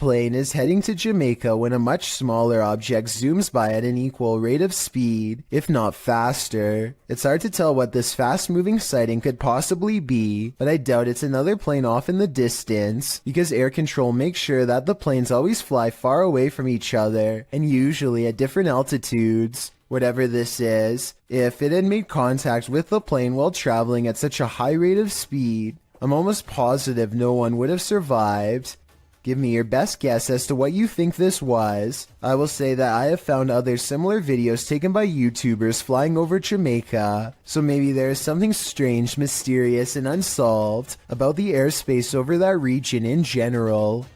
Plane is heading to Jamaica when a much smaller object zooms by at an equal rate of speed, if not faster. It's hard to tell what this fast-moving sighting could possibly be, but I doubt it's another plane off in the distance, because air control makes sure that the planes always fly far away from each other, and usually at different altitudes. Whatever this is, if it had made contact with the plane while traveling at such a high rate of speed, I'm almost positive no one would have survived. Give me your best guess as to what you think this was. I will say that I have found other similar videos taken by YouTubers flying over Jamaica, so maybe there is something strange, mysterious, and unsolved about the airspace over that region in general.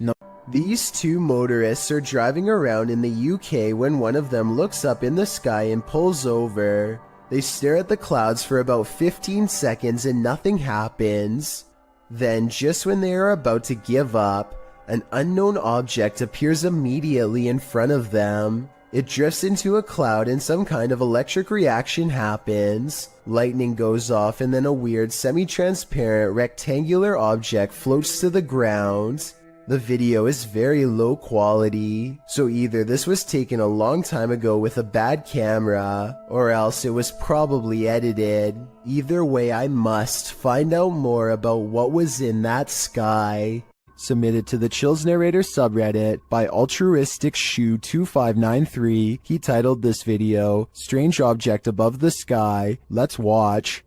No. These two motorists are driving around in the UK when one of them looks up in the sky and pulls over. They stare at the clouds for about 15 seconds and nothing happens. Then, just when they are about to give up, an unknown object appears immediately in front of them. It drifts into a cloud and some kind of electric reaction happens. Lightning goes off and then a weird semi-transparent rectangular object floats to the ground. The video is very low quality, so either this was taken a long time ago with a bad camera, or else it was probably edited. Either way, I must find out more about what was in that sky. Submitted to the Chills Narrator subreddit by Altruistic Shoe 2593. He titled this video, Strange Object Above the Sky. Let's watch.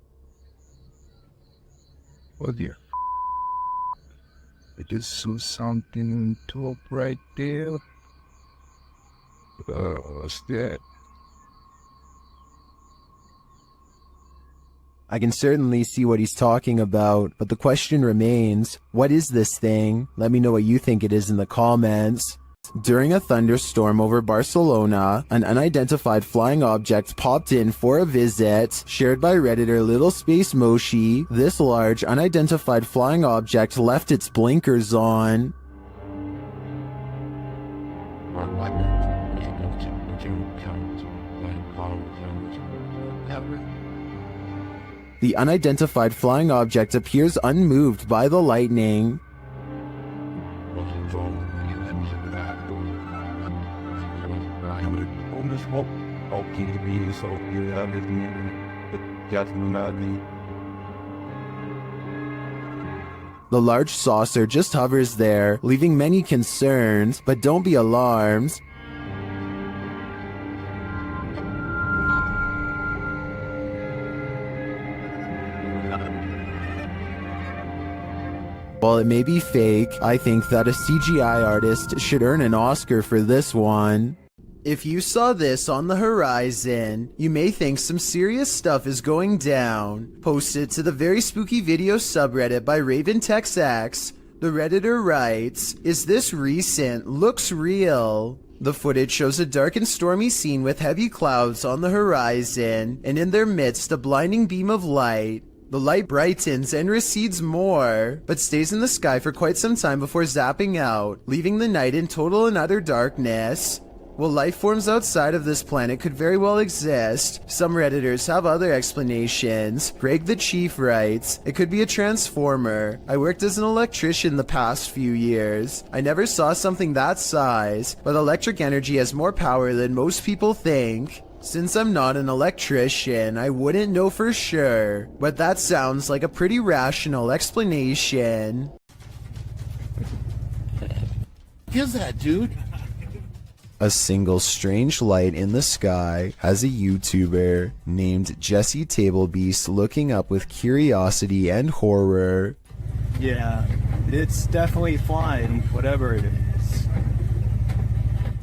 Oh dear. I just saw something on top right there. What's that? I can certainly see what he's talking about, but the question remains, what is this thing? Let me know what you think it is in the comments. During a thunderstorm over Barcelona, an unidentified flying object popped in for a visit. Shared by Redditor Little Space Moshi, this large unidentified flying object left its blinkers on. The unidentified flying object appears unmoved by the lightning. The large saucer just hovers there, leaving many concerned, but don't be alarmed. While it may be fake, I think that a CGI artist should earn an Oscar for this one. If you saw this on the horizon, you may think some serious stuff is going down. Posted to the Very Spooky Video subreddit by RavenTexX, the Redditor writes, "Is this recent? Looks real." The footage shows a dark and stormy scene with heavy clouds on the horizon, and in their midst a blinding beam of light. The light brightens and recedes more, but stays in the sky for quite some time before zapping out, leaving the night in total and utter darkness. While life forms outside of this planet could very well exist, some Redditors have other explanations. Greg the Chief writes, "It could be a transformer. I worked as an electrician the past few years. I never saw something that size, but electric energy has more power than most people think. Since I'm not an electrician, I wouldn't know for sure, but that sounds like a pretty rational explanation." What's that, dude? A single strange light in the sky has a YouTuber named Jesse Tablebeast looking up with curiosity and horror. Yeah, it's definitely flying, whatever it is.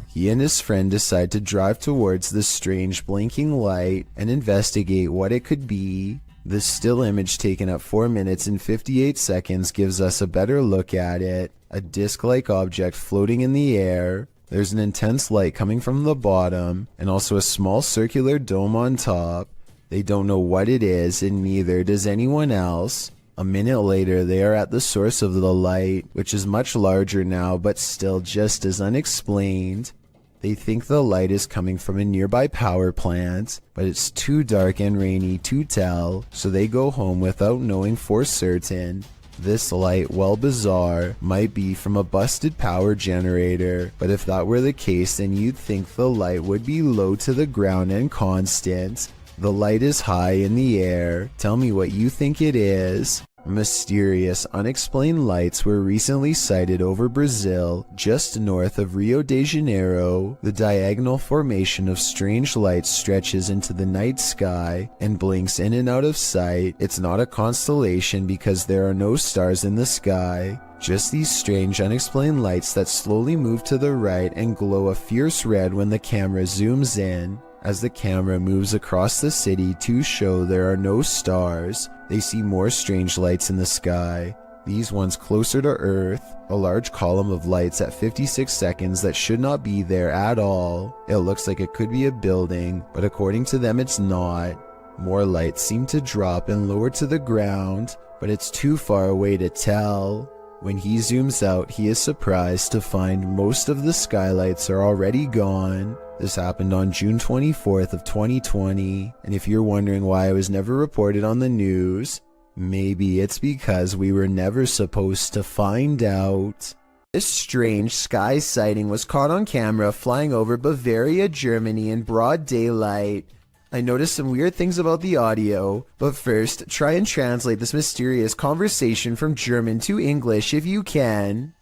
He and his friend decide to drive towards the strange blinking light and investigate what it could be. This still image taken at 4 minutes and 58 seconds gives us a better look at it. A disc-like object floating in the air. There's an intense light coming from the bottom, and also a small circular dome on top. They don't know what it is, and neither does anyone else. A minute later, they are at the source of the light, which is much larger now, but still just as unexplained. They think the light is coming from a nearby power plant, but it's too dark and rainy to tell, so they go home without knowing for certain. This light, while bizarre, might be from a busted power generator, but if that were the case, then you'd think the light would be low to the ground and constant. The light is high in the air. Tell me what you think it is. Mysterious, unexplained lights were recently sighted over Brazil, just north of Rio de Janeiro. The diagonal formation of strange lights stretches into the night sky and blinks in and out of sight. It's not a constellation because there are no stars in the sky. Just these strange, unexplained lights that slowly move to the right and glow a fierce red when the camera zooms in. As the camera moves across the city to show there are no stars, they see more strange lights in the sky. These ones closer to Earth, a large column of lights at 56 seconds that should not be there at all. It looks like it could be a building, but according to them it's not. More lights seem to drop and lower to the ground, but it's too far away to tell. When he zooms out, he is surprised to find most of the skylights are already gone. This happened on June 24th of 2020, and if you're wondering why I was never reported on the news, maybe it's because we were never supposed to find out. This strange sky sighting was caught on camera flying over Bavaria, Germany in broad daylight. I noticed some weird things about the audio, but first, try and translate this mysterious conversation from German to English if you can.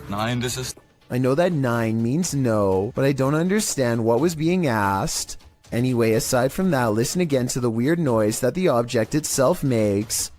Nein, das ist... I know that 9 means no, but I don't understand what was being asked. Anyway, aside from that, listen again to the weird noise that the object itself makes.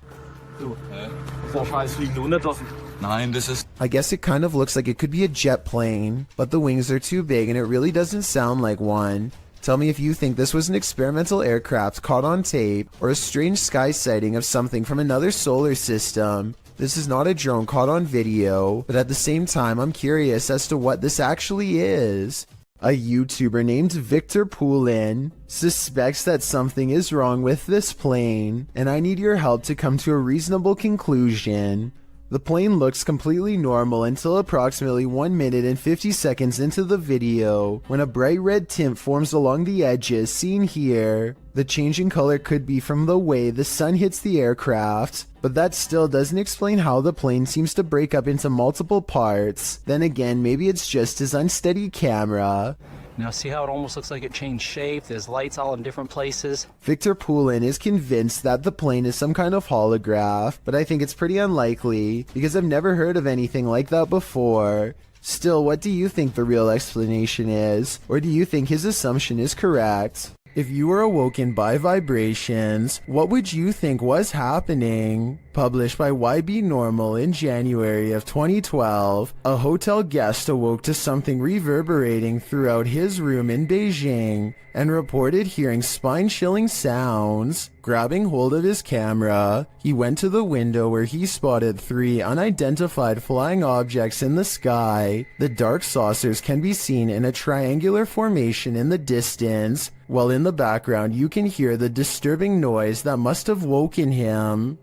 Nein, das ist... I guess it kind of looks like it could be a jet plane, but the wings are too big and it really doesn't sound like one. Tell me if you think this was an experimental aircraft caught on tape or a strange sky sighting of something from another solar system. This is not a drone caught on video, but at the same time I'm curious as to what this actually is. A YouTuber named Victor Poulin suspects that something is wrong with this plane, and I need your help to come to a reasonable conclusion. The plane looks completely normal until approximately 1 minute and 50 seconds into the video, when a bright red tint forms along the edges seen here. The changing color could be from the way the sun hits the aircraft, but that still doesn't explain how the plane seems to break up into multiple parts. Then again, maybe it's just his unsteady camera. Now see how it almost looks like it changed shape? There's lights all in different places. Victor Poulin is convinced that the plane is some kind of holograph, but I think it's pretty unlikely because I've never heard of anything like that before. Still, what do you think the real explanation is? Or do you think his assumption is correct? If you were awoken by vibrations, what would you think was happening? Published by YB Normal in January of 2012, a hotel guest awoke to something reverberating throughout his room in Beijing and reported hearing spine-chilling sounds. Grabbing hold of his camera, he went to the window where he spotted 3 unidentified flying objects in the sky. The dark saucers can be seen in a triangular formation in the distance, while in the background you can hear the disturbing noise that must have woken him.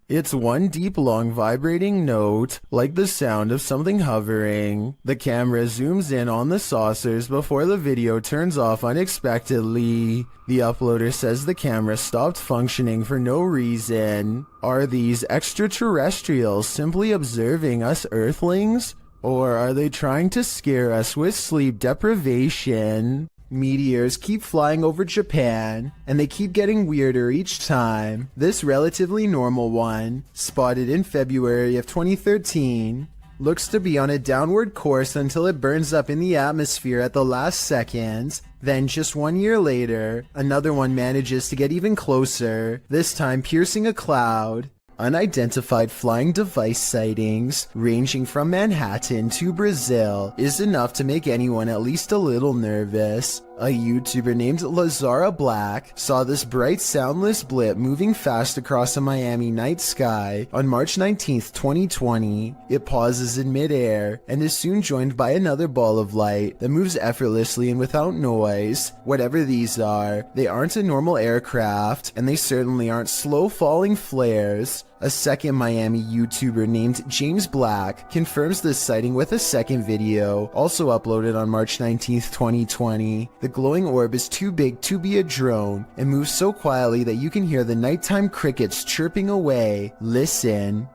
It's one deep, long, vibrating note, like the sound of something hovering. The camera zooms in on the saucers before the video turns off unexpectedly. The uploader says the camera stopped functioning for no reason. Are these extraterrestrials simply observing us Earthlings? Or are they trying to scare us with sleep deprivation? Meteors keep flying over Japan, and they keep getting weirder each time. This relatively normal one, spotted in February of 2013, looks to be on a downward course until it burns up in the atmosphere at the last second. Then just 1 year later, another one manages to get even closer, this time piercing a cloud. Unidentified flying device sightings, ranging from Manhattan to Brazil, is enough to make anyone at least a little nervous. A YouTuber named Lazara Black saw this bright soundless blip moving fast across a Miami night sky on March 19th, 2020. It pauses in midair and is soon joined by another ball of light that moves effortlessly and without noise. Whatever these are, they aren't a normal aircraft, and they certainly aren't slow falling flares. A second Miami YouTuber named James Black confirms this sighting with a second video, also uploaded on March 19th, 2020. The glowing orb is too big to be a drone and moves so quietly that you can hear the nighttime crickets chirping away. Listen.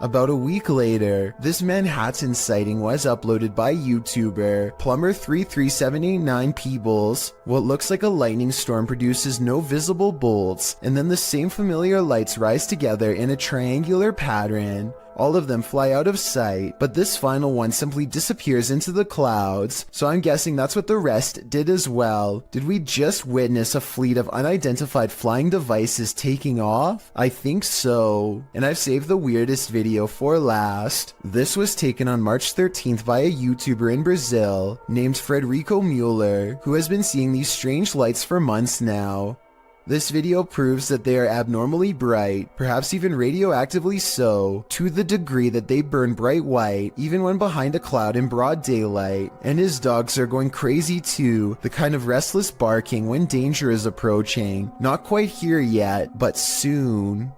About a week later, this Manhattan sighting was uploaded by YouTuber Plumber33789 Peebles. What looks like a lightning storm produces no visible bolts, and then the same familiar lights rise together in a triangular pattern. All of them fly out of sight, but this final one simply disappears into the clouds, so I'm guessing that's what the rest did as well. Did we just witness a fleet of unidentified flying devices taking off? I think so. And I've saved the weirdest video for last. This was taken on March 13th by a YouTuber in Brazil named Frederico Mueller, who has been seeing these strange lights for months now. This video proves that they are abnormally bright, perhaps even radioactively so, to the degree that they burn bright white even when behind a cloud in broad daylight. And his dogs are going crazy too, the kind of restless barking when danger is approaching. Not quite here yet, but soon.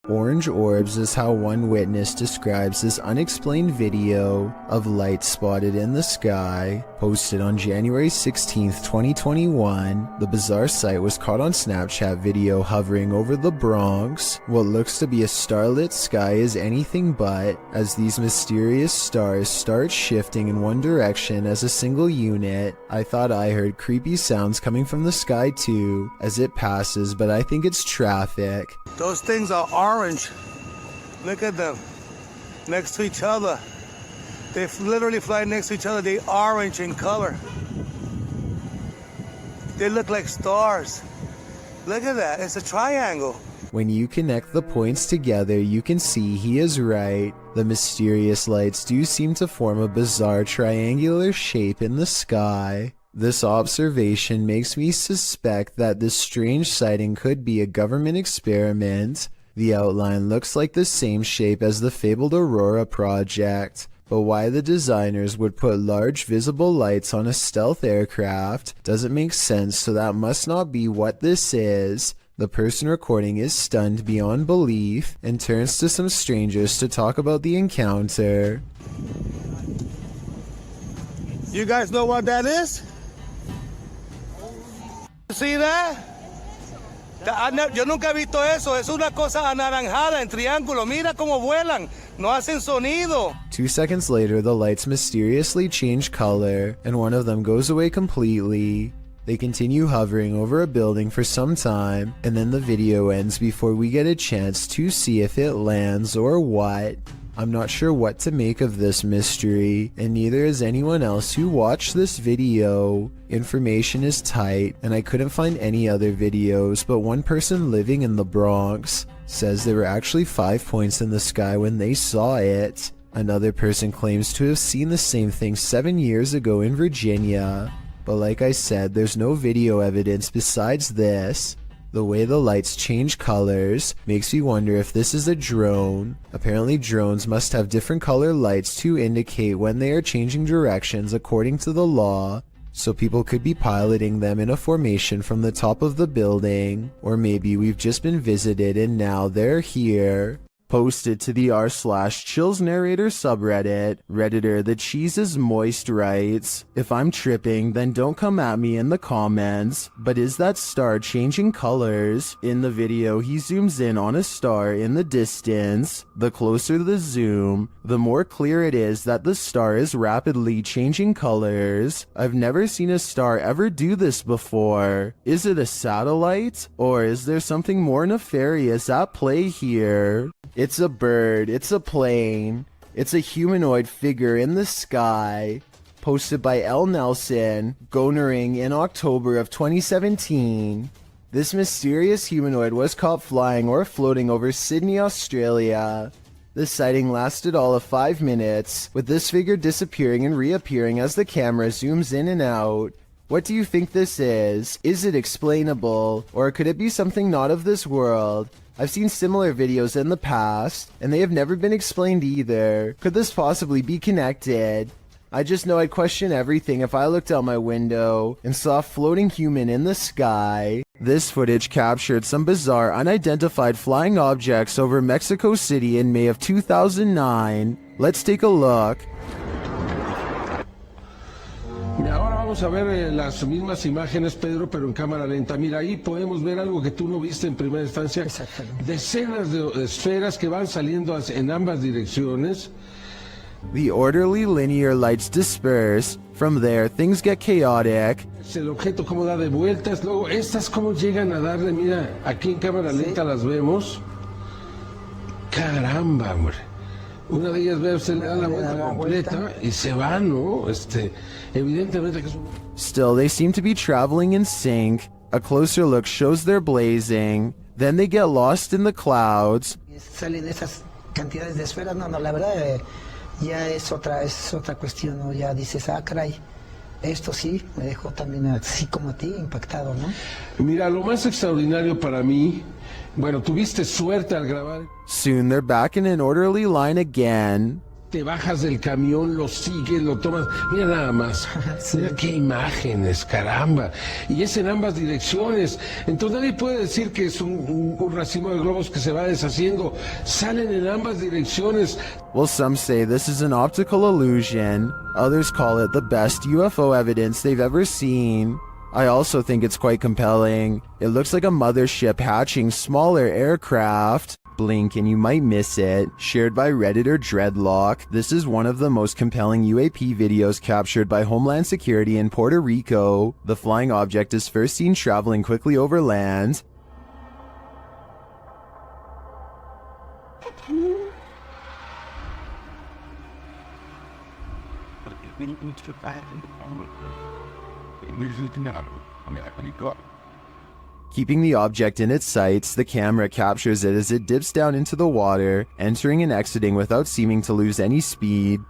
Orange orbs is how one witness describes this unexplained video of light spotted in the sky. Posted on January 16th, 2021, the bizarre sight was caught on Snapchat video hovering over the Bronx. What looks to be a starlit sky is anything but, as these mysterious stars start shifting in one direction as a single unit. I thought I heard creepy sounds coming from the sky too, as it passes, but I think it's traffic. Those things are orange. Look at them. Next to each other. They literally fly next to each other. They're orange in color. They look like stars. Look at that. It's a triangle. When you connect the points together, you can see he is right. The mysterious lights do seem to form a bizarre triangular shape in the sky. This observation makes me suspect that this strange sighting could be a government experiment. The outline looks like the same shape as the fabled Aurora project, but why the designers would put large visible lights on a stealth aircraft doesn't make sense, so that must not be what this is. The person recording is stunned beyond belief and turns to some strangers to talk about the encounter. You guys know what that is? See that? Yo nunca he visto eso. Es una cosa anaranjada en triángulo. Mira cómo vuelan. No hacen sonido. 2 seconds later, the lights mysteriously change color, and one of them goes away completely. They continue hovering over a building for some time, and then the video ends before we get a chance to see if it lands or what. I'm not sure what to make of this mystery, and neither is anyone else who watched this video. Information is tight, and I couldn't find any other videos, but one person living in the Bronx says there were actually 5 points in the sky when they saw it. Another person claims to have seen the same thing 7 years ago in Virginia. But like I said, there's no video evidence besides this. The way the lights change colors makes me wonder if this is a drone. Apparently drones must have different color lights to indicate when they are changing directions according to the law, so people could be piloting them in a formation from the top of the building. Or maybe we've just been visited and now they're here. Posted to the r/chills narrator subreddit, Redditor The Cheese is Moist writes, "If I'm tripping, then don't come at me in the comments, but is that star changing colors? In the video, he zooms in on a star in the distance. The closer the zoom, the more clear it is that the star is rapidly changing colors. I've never seen a star ever do this before. Is it a satellite? Or is there something more nefarious at play here? It's a bird, it's a plane, it's a humanoid figure in the sky." Posted by L. Nelson, Gonering in October of 2017. This mysterious humanoid was caught flying or floating over Sydney, Australia. The sighting lasted all of 5 minutes, with this figure disappearing and reappearing as the camera zooms in and out. What do you think this is? Is it explainable, or could it be something not of this world? I've seen similar videos in the past, and they have never been explained either. Could this possibly be connected? I just know I'd question everything if I looked out my window and saw a floating human in the sky. This footage captured some bizarre unidentified flying objects over Mexico City in May of 2009. Let's take a look. Mira, ahora vamos a ver las mismas imágenes, Pedro, pero en cámara lenta. Mira, ahí podemos ver algo que tú no viste en primera instancia. Decenas de esferas que van saliendo en ambas direcciones. The orderly linear lights disperse. From there, things get chaotic. El objeto cómo da de vueltas. Luego, estas cómo llegan a darle. Mira, aquí en cámara lenta las vemos. Caramba, hombre. Una de ellas, veo, se le da la vuelta completa y se va, ¿no? Evidentemente que es un... Still, they seem to be traveling in sync. A closer look shows they're blazing. Then they get lost in the clouds. Salen esas cantidades de esferas. No, la verdad ya es otra cuestión, ¿no? Ya dices, caray, esto sí me dejó también así como a ti impactado, ¿no? Mira, lo más extraordinario para mí, bueno, tuviste suerte al grabar. Soon they're back in an orderly line again. Te bajas del camión, lo sigues, lo tomas. Mira nada más. Mira qué imágenes, caramba. Y es en ambas direcciones. Entonces nadie puede decir que es un racimo de globos que se va deshaciendo. Salen en ambas direcciones. Well, some say this is an optical illusion. Others call it the best UFO evidence they've ever seen. I also think it's quite compelling. It looks like a mothership hatching smaller aircraft. Blink and you might miss it. Shared by Redditor Dreadlock. This is one of the most compelling UAP videos captured by Homeland Security in Puerto Rico. The flying object is first seen traveling quickly over land. Keeping the object in its sights, the camera captures it as it dips down into the water, entering and exiting without seeming to lose any speed.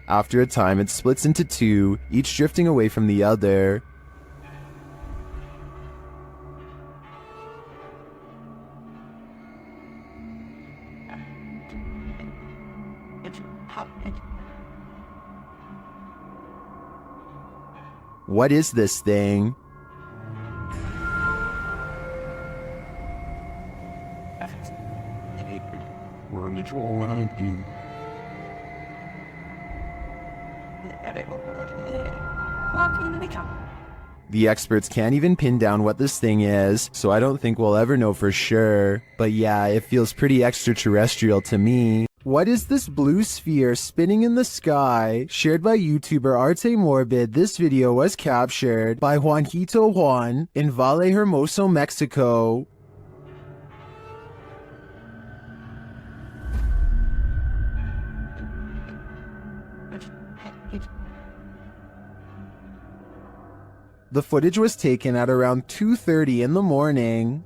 After a time, it splits into two, each drifting away from the other. What is this thing? The experts can't even pin down what this thing is, so I don't think we'll ever know for sure. But yeah, it feels pretty extraterrestrial to me. What is this blue sphere spinning in the sky? Shared by YouTuber Arte Morbid, this video was captured by Juanito Juan in Valle Hermoso, Mexico. The footage was taken at around 2:30 in the morning.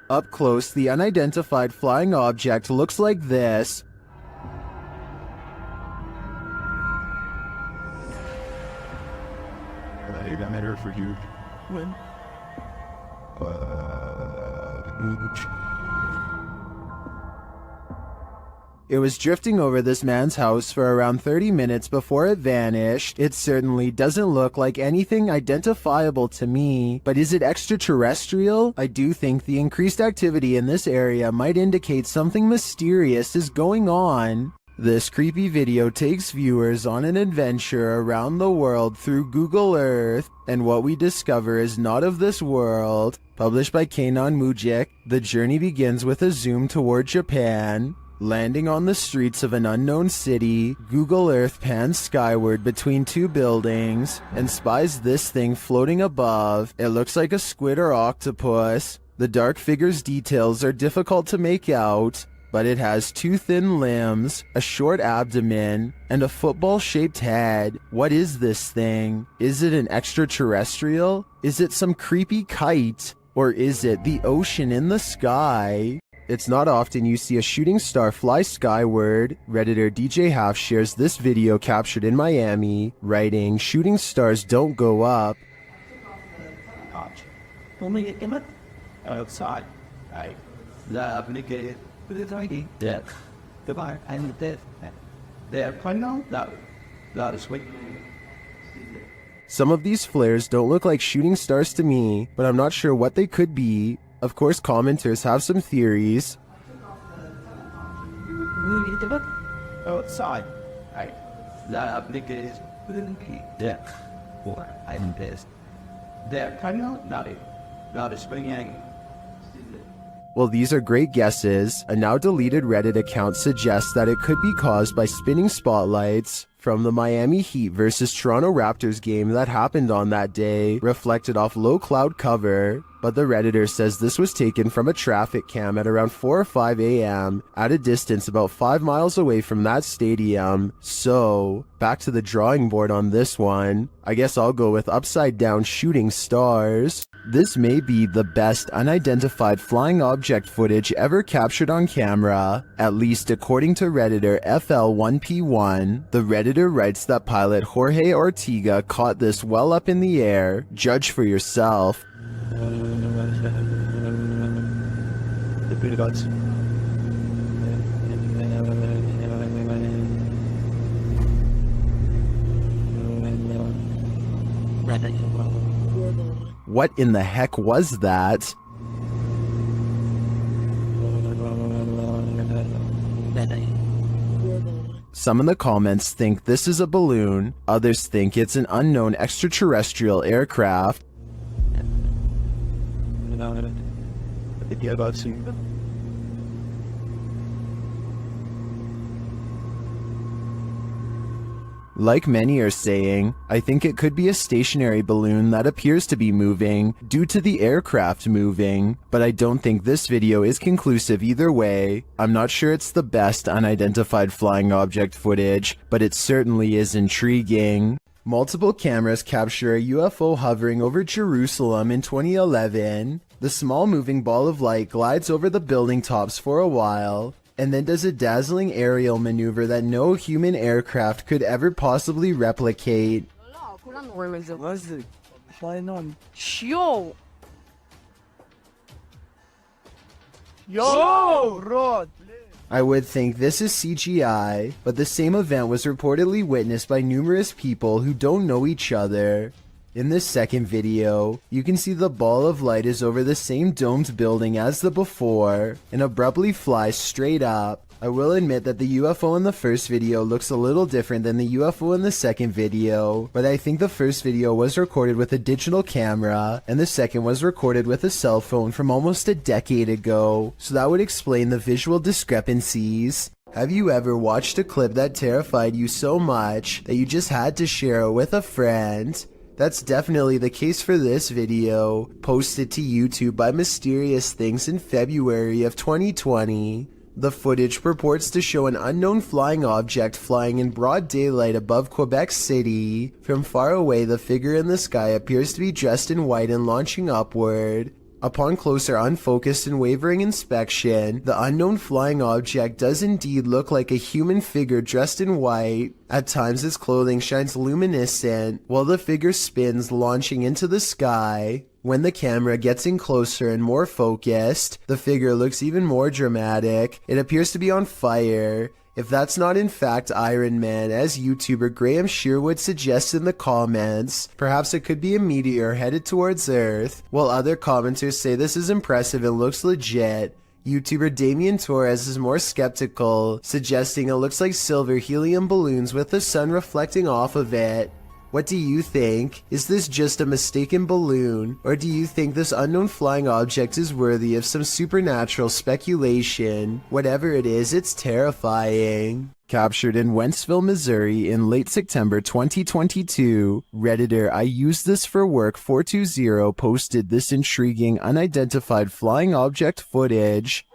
Up close, the unidentified flying object looks like this. For you. When? It was drifting over this man's house for around 30 minutes before it vanished. It certainly doesn't look like anything identifiable to me, but is it extraterrestrial? I do think the increased activity in this area might indicate something mysterious is going on. This creepy video takes viewers on an adventure around the world through Google Earth, and what we discover is not of this world. Published by Kanon Mujik, the journey begins with a zoom toward Japan. Landing on the streets of an unknown city, Google Earth pans skyward between two buildings and spies this thing floating above. It looks like a squid or octopus. The dark figure's details are difficult to make out, but it has two thin limbs, a short abdomen, and a football-shaped head. What is this thing? Is it an extraterrestrial? Is it some creepy kite? Or is it the ocean in the sky? It's not often you see a shooting star fly skyward. Redditor DJ Half shares this video captured in Miami, writing, "Shooting stars don't go up." Only it came outside. I applicated with the ID that the bar and the they're final that is sweet. Some of these flares don't look like shooting stars to me, but I'm not sure what they could be. Of course, commenters have some theories. Outside. I applicated with the ID that or I'm this. They're final not springing. Well, these are great guesses. A now deleted Reddit account suggests that it could be caused by spinning spotlights from the Miami Heat versus Toronto Raptors game that happened on that day, reflected off low cloud cover. But the Redditor says this was taken from a traffic cam at around 4 or 5 a.m. at a distance about 5 miles away from that stadium. So, back to the drawing board on this one. I guess I'll go with upside down shooting stars. This may be the best unidentified flying object footage ever captured on camera, at least according to Redditor FL1P1. The Redditor writes that pilot Jorge Ortega caught this well up in the air. Judge for yourself. The pretty gods. What in the heck was that? Some in the comments think this is a balloon, others think it's an unknown extraterrestrial aircraft. Like many are saying, I think it could be a stationary balloon that appears to be moving due to the aircraft moving, but I don't think this video is conclusive either way. I'm not sure it's the best unidentified flying object footage, but it certainly is intriguing. Multiple cameras capture a UFO hovering over Jerusalem in 2011. The small moving ball of light glides over the building tops for a while, and then does a dazzling aerial maneuver that no human aircraft could ever possibly replicate. I would think this is CGI, but the same event was reportedly witnessed by numerous people who don't know each other. In this second video, you can see the ball of light is over the same domed building as the before, and abruptly flies straight up. I will admit that the UFO in the first video looks a little different than the UFO in the second video, but I think the first video was recorded with a digital camera, and the second was recorded with a cell phone from almost a decade ago, so that would explain the visual discrepancies. Have you ever watched a clip that terrified you so much that you just had to share it with a friend? That's definitely the case for this video, posted to YouTube by Mysterious Things in February of 2020. The footage purports to show an unknown flying object flying in broad daylight above Quebec City. From far away, the figure in the sky appears to be dressed in white and launching upward. Upon closer unfocused and wavering inspection, the unknown flying object does indeed look like a human figure dressed in white. At times its clothing shines luminescent, while the figure spins, launching into the sky. When the camera gets in closer and more focused, the figure looks even more dramatic. It appears to be on fire. If that's not in fact Iron Man, as YouTuber Graham Sherwood suggests in the comments, perhaps it could be a meteor headed towards Earth, while other commenters say this is impressive and looks legit. YouTuber Damien Torres is more skeptical, suggesting it looks like silver helium balloons with the sun reflecting off of it. What do you think? Is this just a mistaken balloon, or do you think this unknown flying object is worthy of some supernatural speculation? Whatever it is, it's terrifying. Captured in Wentzville, Missouri in late September 2022, Redditor I Use This For Work 420 posted this intriguing unidentified flying object footage.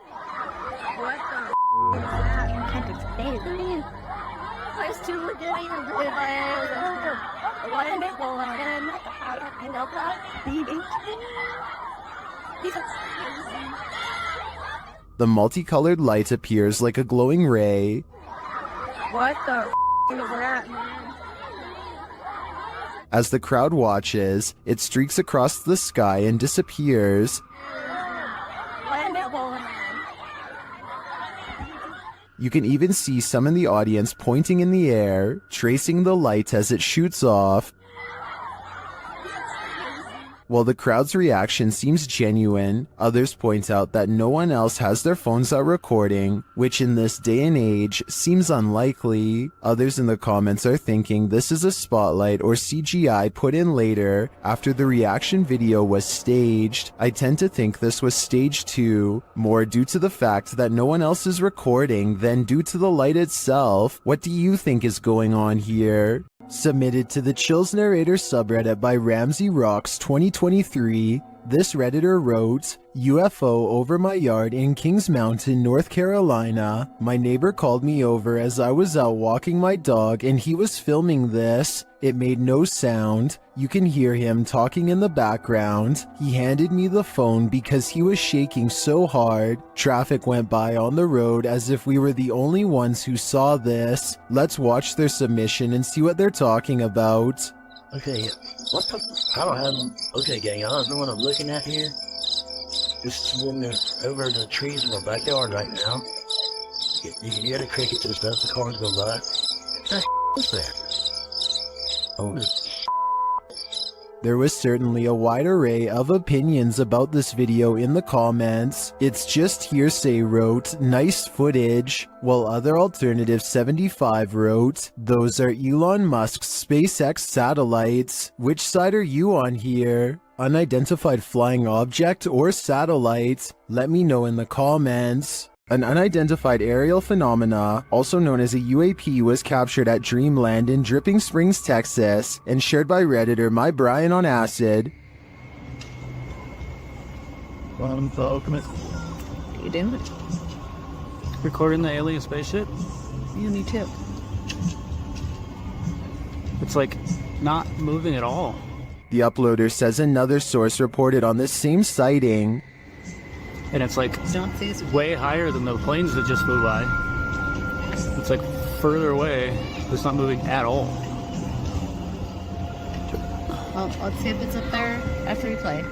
The multicolored light appears like a glowing ray. What the is that, man? As the crowd watches, it streaks across the sky and disappears. You can even see some in the audience pointing in the air, tracing the light as it shoots off. While the crowd's reaction seems genuine, others point out that no one else has their phones out recording, which in this day and age seems unlikely. Others in the comments are thinking this is a spotlight or CGI put in later after the reaction video was staged. I tend to think this was staged too, more due to the fact that no one else is recording than due to the light itself. What do you think is going on here? Submitted to the Chills Narrator subreddit by Ramsey Rocks 2023, this Redditor wrote, UFO over my yard in Kings Mountain, North Carolina. My neighbor called me over as I was out walking my dog and he was filming this. It made no sound. You can hear him talking in the background. He handed me the phone because he was shaking so hard. Traffic went by on the road as if we were the only ones who saw this. Let's watch their submission and see what they're talking about. Okay, what the? I don't have. Okay, gang, I don't know what I'm looking at here. Just when they're over the trees in my backyard right now. You can hear the crickets and stuff. The cars go by. What's that? Oh. There was certainly a wide array of opinions about this video in the comments. It's just hearsay wrote, nice footage, while other alternative 75 wrote, those are Elon Musk's SpaceX satellites. Which side are you on here? Unidentified flying object or satellite? Let me know in the comments. An unidentified aerial phenomena, also known as a UAP, was captured at Dreamland in Dripping Springs, Texas, and shared by Redditor My Brian on Acid. You doing? Recording the alien spaceship? Yeah, me too. It's like not moving at all. The uploader says another source reported on this same sighting. And it's like way higher than the planes that just flew by. It's like further away. It's not moving at all. Well, let's see if it's up there after we play.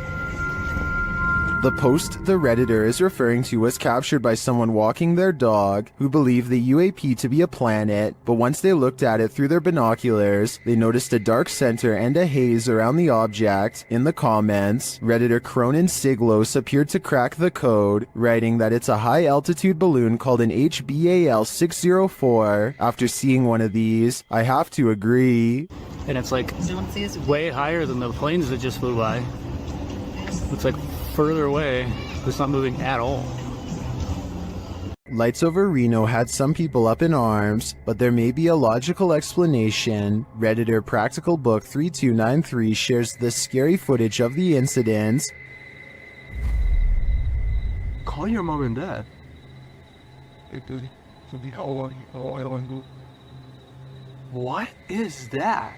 The post the Redditor is referring to was captured by someone walking their dog who believed the UAP to be a planet, but once they looked at it through their binoculars, they noticed a dark center and a haze around the object. In the comments, Redditor Cronin Siglos appeared to crack the code, writing that it's a high-altitude balloon called an HBAL 604. After seeing one of these, I have to agree. And it's like way higher than the planes that just flew by. It's like further away. It's not moving at all. Lights over Reno had some people up in arms, but there may be a logical explanation. Redditor Practical Book 3293 shares the scary footage of the incident. Call your mom and dad. What is that?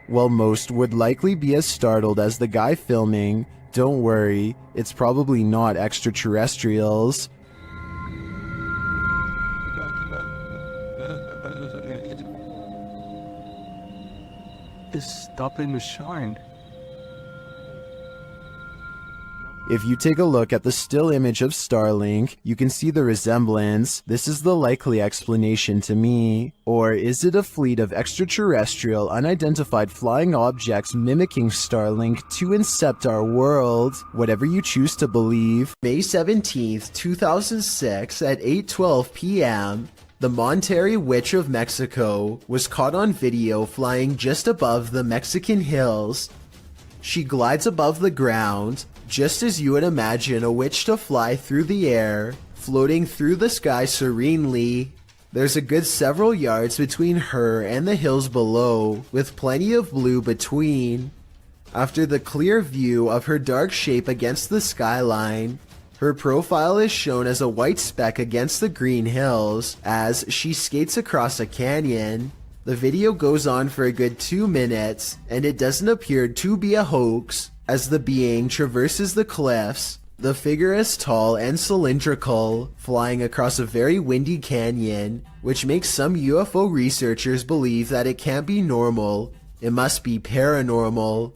While most would likely be as startled as the guy filming, don't worry, it's probably not extraterrestrials. It's stopping to shine. If you take a look at the still image of Starlink, you can see the resemblance. This is the likely explanation to me. Or is it a fleet of extraterrestrial, unidentified flying objects mimicking Starlink to incept our world? Whatever you choose to believe. May 17th, 2006 at 8:12 p.m., the Monterrey Witch of Mexico was caught on video flying just above the Mexican hills. She glides above the ground, just as you would imagine a witch to fly through the air, floating through the sky serenely. There's a good several yards between her and the hills below, with plenty of blue between. After the clear view of her dark shape against the skyline, her profile is shown as a white speck against the green hills as she skates across a canyon. The video goes on for a good 2 minutes, and it doesn't appear to be a hoax. As the being traverses the cliffs, the figure is tall and cylindrical, flying across a very windy canyon, which makes some UFO researchers believe that it can't be normal, it must be paranormal.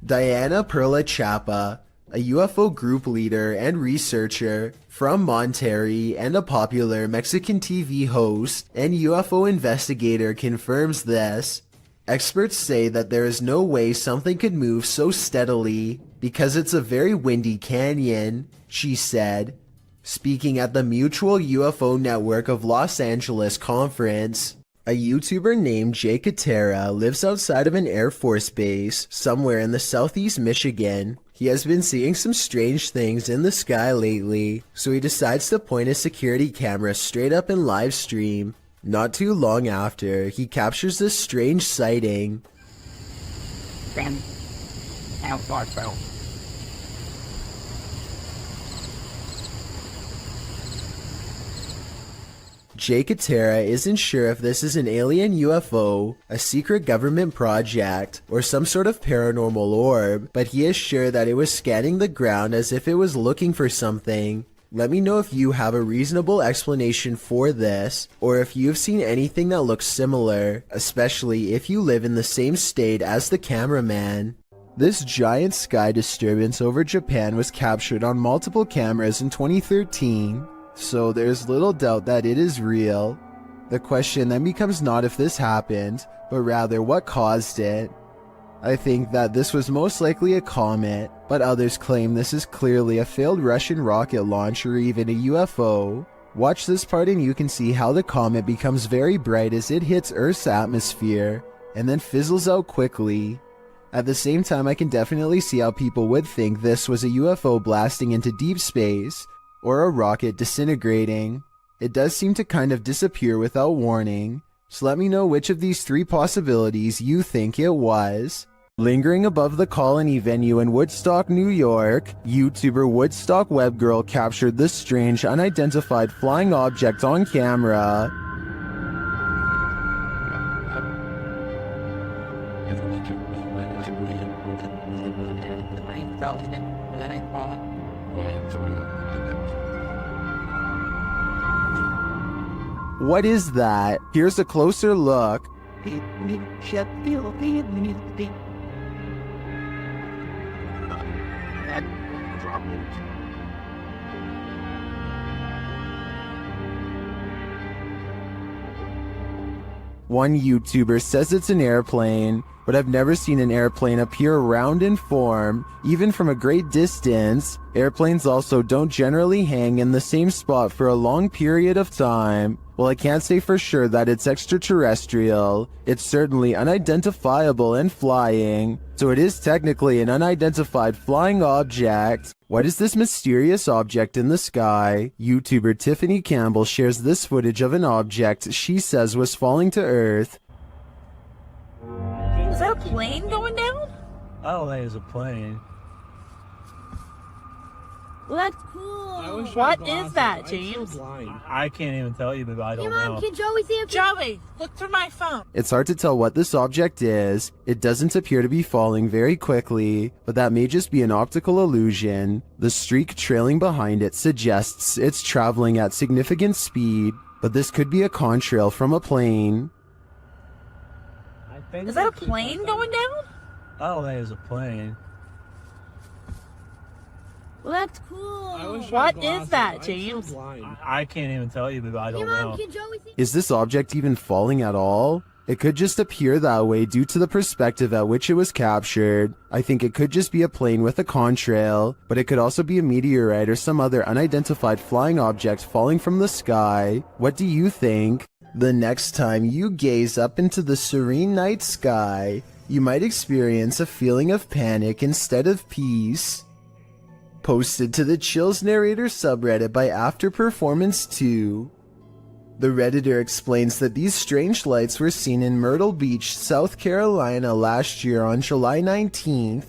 Diana Perla Chapa, a UFO group leader and researcher from Monterrey and a popular Mexican TV host and UFO investigator, confirms this. Experts say that there is no way something could move so steadily because it's a very windy canyon, she said, speaking at the Mutual UFO Network of Los Angeles conference. A YouTuber named Jay Katera lives outside of an Air Force base somewhere in the southeast Michigan. He has been seeing some strange things in the sky lately, so he decides to point his security camera straight up in live stream. Not too long after, he captures this strange sighting. Jay Katera isn't sure if this is an alien UFO, a secret government project, or some sort of paranormal orb, but he is sure that it was scanning the ground as if it was looking for something. Let me know if you have a reasonable explanation for this, or if you've seen anything that looks similar, especially if you live in the same state as the cameraman. This giant sky disturbance over Japan was captured on multiple cameras in 2013. So there's little doubt that it is real. The question then becomes not if this happened, but rather what caused it. I think that this was most likely a comet, but others claim this is clearly a failed Russian rocket launch or even a UFO. Watch this part and you can see how the comet becomes very bright as it hits Earth's atmosphere, and then fizzles out quickly. At the same time, I can definitely see how people would think this was a UFO blasting into deep space, or a rocket disintegrating. It does seem to kind of disappear without warning, so let me know which of these three possibilities you think it was. Lingering above the colony venue in Woodstock, New York, YouTuber Woodstock Webgirl captured this strange unidentified flying object on camera. What is that? Here's a closer look. One YouTuber says it's an airplane, but I've never seen an airplane appear round in form, even from a great distance. Airplanes also don't generally hang in the same spot for a long period of time. Well, I can't say for sure that it's extraterrestrial. It's certainly unidentifiable and flying, so it is technically an unidentified flying object. What is this mysterious object in the sky? YouTuber Tiffany Campbell shares this footage of an object she says was falling to Earth. Is that a plane going down? I don't think it's a plane. Well, that's cool. What is that, James? I can't even tell you, but I don't know. Can Joey see it? Joey, look through my phone. It's hard to tell what this object is. It doesn't appear to be falling very quickly, but that may just be an optical illusion. The streak trailing behind it suggests it's traveling at significant speed, but this could be a contrail from a plane. Is that a plane going down? I don't think it's a plane. Well, that's cool. What is that, James? I can't even tell you, but I don't know. Can Joey see? Is this object even falling at all? It could just appear that way due to the perspective at which it was captured. I think it could just be a plane with a contrail, but it could also be a meteorite or some other unidentified flying object falling from the sky. What do you think? The next time you gaze up into the serene night sky, you might experience a feeling of panic instead of peace. Posted to the Chills Narrator subreddit by After Performance 2. The Redditor explains that these strange lights were seen in Myrtle Beach, South Carolina last year on July 19th.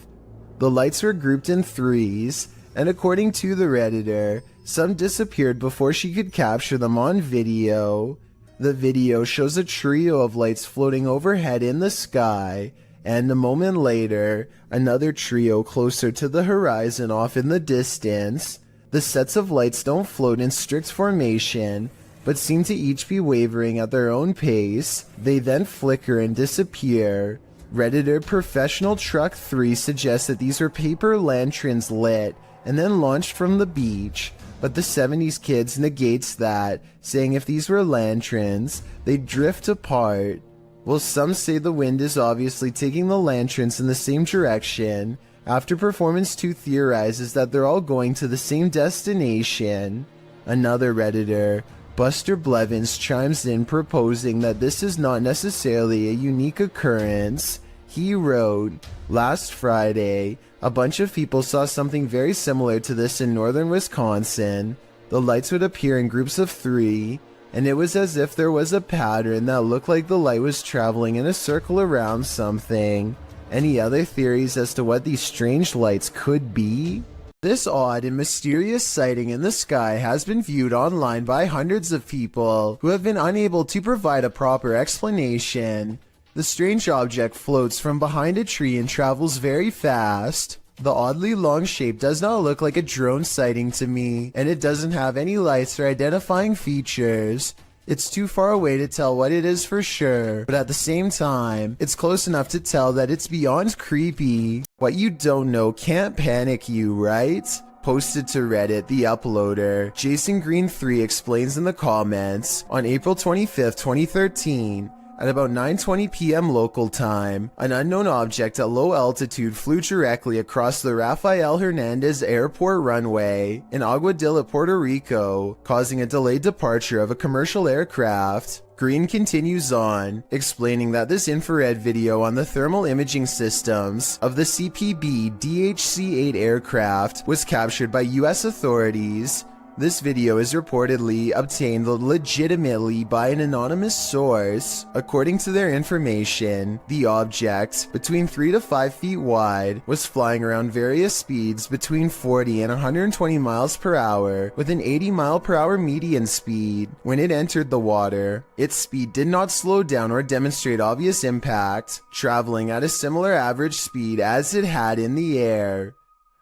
The lights were grouped in threes, and according to the Redditor, some disappeared before she could capture them on video. The video shows a trio of lights floating overhead in the sky, And a moment later, another trio closer to the horizon off in the distance. The sets of lights don't float in strict formation, but seem to each be wavering at their own pace. They then flicker and disappear. Redditor Professional Truck 3 suggests that these were paper lanterns lit and then launched from the beach, but the 70s kids negates that, saying if these were lanterns, they'd drift apart. Well, some say the wind is obviously taking the lanterns in the same direction. After Performance 2 theorizes that they're all going to the same destination. Another Redditor, Buster Blevins, chimes in proposing that this is not necessarily a unique occurrence. He wrote, "Last Friday, a bunch of people saw something very similar to this in northern Wisconsin. The lights would appear in groups of 3, and it was as if there was a pattern that looked like the light was traveling in a circle around something." Any other theories as to what these strange lights could be? This odd and mysterious sighting in the sky has been viewed online by hundreds of people who have been unable to provide a proper explanation. The strange object floats from behind a tree and travels very fast. The oddly long shape does not look like a drone sighting to me, and it doesn't have any lights or identifying features. It's too far away to tell what it is for sure, but at the same time, it's close enough to tell that it's beyond creepy. What you don't know can't panic you, right? Posted to Reddit, the uploader, Jason Green 3 explains in the comments, on April 25th, 2013, at about 9:20 p.m. local time, an unknown object at low altitude flew directly across the Rafael Hernandez Airport runway in Aguadilla, Puerto Rico, causing a delayed departure of a commercial aircraft. Green continues on, explaining that this infrared video on the thermal imaging systems of the CPB DHC-8 aircraft was captured by US authorities. This video is reportedly obtained legitimately by an anonymous source. According to their information, the object, between 3 to 5 feet wide, was flying around various speeds between 40 and 120 miles per hour with an 80 mile per hour median speed. When it entered the water, its speed did not slow down or demonstrate obvious impact, traveling at a similar average speed as it had in the air.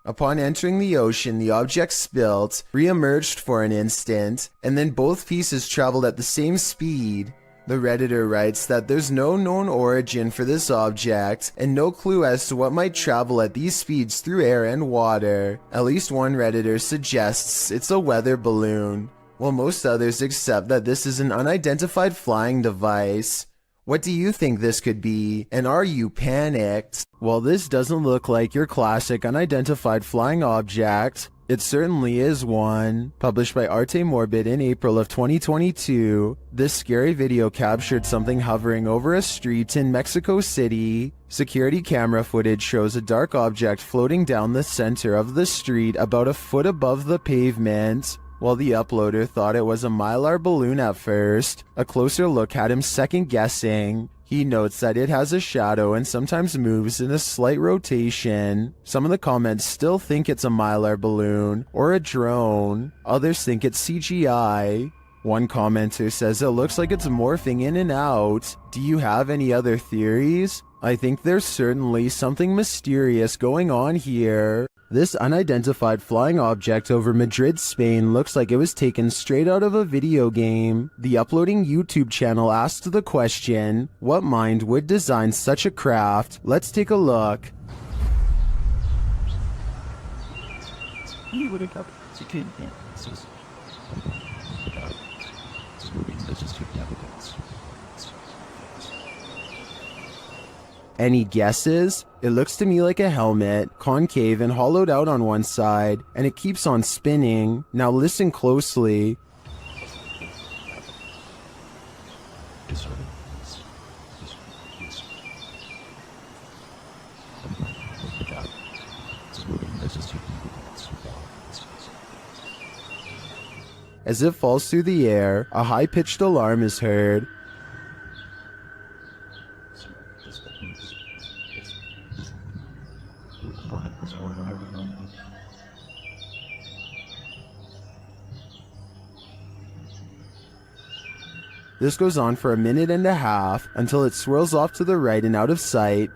Upon entering the ocean, the object spilt, re-emerged for an instant, and then both pieces traveled at the same speed. The Redditor writes that there's no known origin for this object, and no clue as to what might travel at these speeds through air and water. At least one Redditor suggests it's a weather balloon, while most others accept that this is an unidentified flying device. What do you think this could be, and are you panicked? While this doesn't look like your classic unidentified flying object, it certainly is one. Published by Arte Morbid in April of 2022, this scary video captured something hovering over a street in Mexico City. Security camera footage shows a dark object floating down the center of the street about a foot above the pavement. While the uploader thought it was a Mylar balloon at first, a closer look had him second-guessing. He notes that it has a shadow and sometimes moves in a slight rotation. Some of the comments still think it's a Mylar balloon or a drone. Others think it's CGI. One commenter says it looks like it's morphing in and out. Do you have any other theories? I think there's certainly something mysterious going on here. This unidentified flying object over Madrid, Spain looks like it was taken straight out of a video game. The uploading YouTube channel asked the question, what mind would design such a craft? Let's take a look. Any guesses? It looks to me like a helmet, concave and hollowed out on one side, and it keeps on spinning. Now listen closely. As it falls through the air, a high-pitched alarm is heard. This goes on for a minute and a half until it swirls off to the right and out of sight.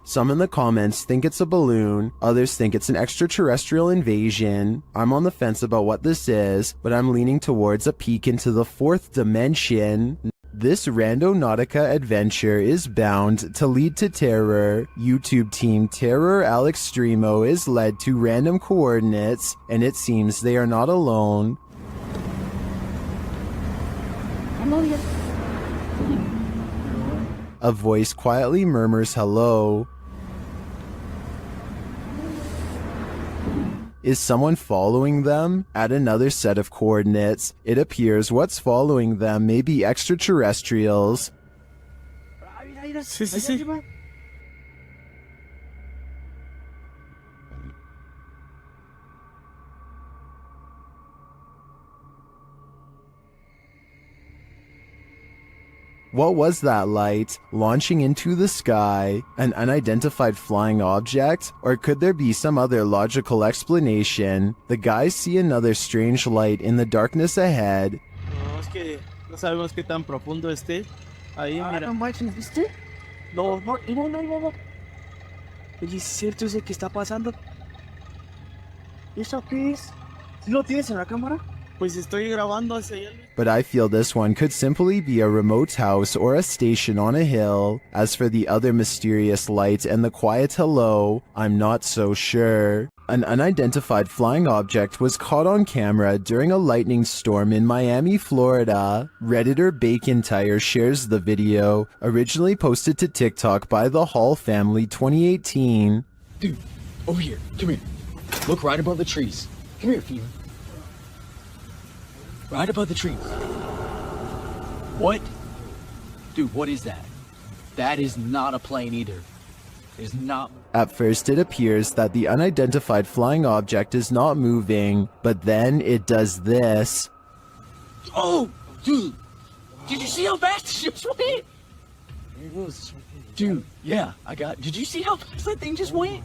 Some in the comments think it's a balloon, others think it's an extraterrestrial invasion. I'm on the fence about what this is, but I'm leaning towards a peek into the fourth dimension. This Randonautica adventure is bound to lead to terror. YouTube team Terror Al Extremo is led to random coordinates, and it seems they are not alone. A voice quietly murmurs hello. Is someone following them? At another set of coordinates, it appears what's following them may be extraterrestrials. Sí, sí, sí. What was that light launching into the sky? An unidentified flying object? Or could there be some other logical explanation? The guys see another strange light in the darkness ahead. No, es que no sabemos qué tan profundo esté. Ahí, mira. No manches, ¿viste? No. Oye, ¿es cierto eso que está pasando? ¿Eso qué es? ¿Lo tienes en la cámara? Pues estoy grabando hacia allá. But I feel this one could simply be a remote house or a station on a hill. As for the other mysterious light and the quiet hello, I'm not so sure. An unidentified flying object was caught on camera during a lightning storm in Miami, Florida. Redditor Bacon Tire shares the video, originally posted to TikTok by the Hall family 2018. Dude, over here, come here. Look right above the trees. Come here, Fever. Right above the trees. What? Dude, what is that? That is not a plane either. It's not. At first it appears that the unidentified flying object is not moving, but then it does this. Oh, dude. Did you see how fast the ship went? Dude, yeah, did you see how fast that thing just went?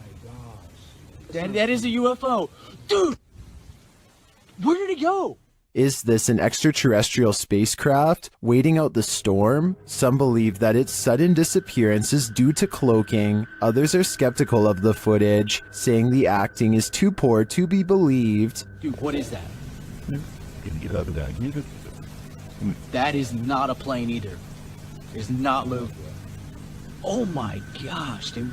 That is a UFO. Dude! Where did it go? Is this an extraterrestrial spacecraft waiting out the storm? Some believe that its sudden disappearance is due to cloaking. Others are skeptical of the footage, saying the acting is too poor to be believed. Dude, what is that? That is not a plane either. It's not moving. Oh my gosh, dude.